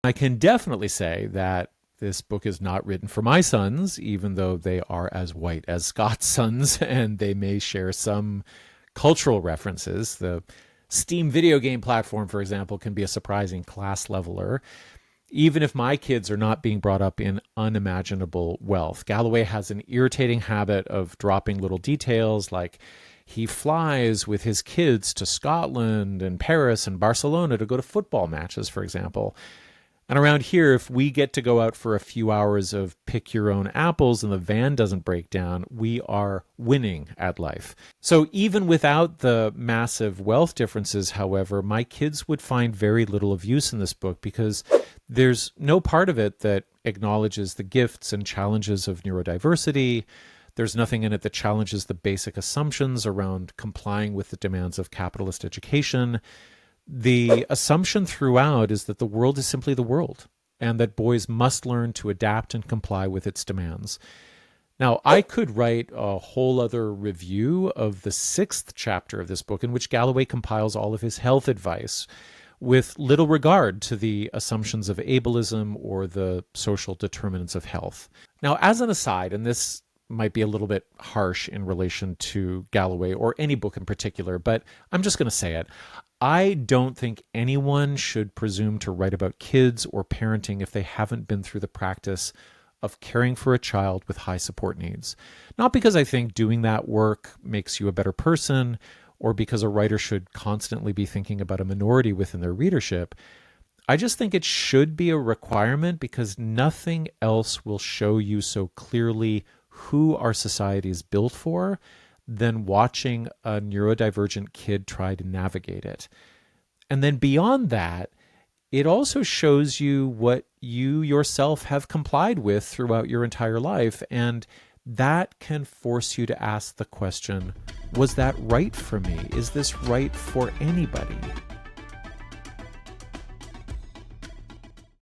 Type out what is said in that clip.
I can definitely say that this book is not written for my sons, even though they are as white as Scott's sons, and they may share some cultural references. The Steam video game platform, for example, can be a surprising class leveler, even if my kids are not being brought up in unimaginable wealth. Galloway has an irritating habit of dropping little details like he flies with his kids to Scotland and Paris and Barcelona to go to football matches, for example. And around here, if we get to go out for a few hours of pick your own apples and the van doesn't break down, we are winning at life. So even without the massive wealth differences, however, my kids would find very little of use in this book because there's no part of it that acknowledges the gifts and challenges of neurodiversity. There's nothing in it that challenges the basic assumptions around complying with the demands of capitalist education. The assumption throughout is that the world is simply the world and that boys must learn to adapt and comply with its demands. Now, I could write a whole other review of the sixth chapter of this book in which Galloway compiles all of his health advice with little regard to the assumptions of ableism or the social determinants of health. Now, as an aside, and this might be a little bit harsh in relation to Galloway or any book in particular, but I'm just going to say it. I don't think anyone should presume to write about kids or parenting if they haven't been through the practice of caring for a child with high support needs. Not because I think doing that work makes you a better person or because a writer should constantly be thinking about a minority within their readership. I just think it should be a requirement because nothing else will show you so clearly who our society is built for than watching a neurodivergent kid try to navigate it. And then beyond that, it also shows you what you yourself have complied with throughout your entire life. And that can force you to ask the question, was that right for me? Is this right for anybody?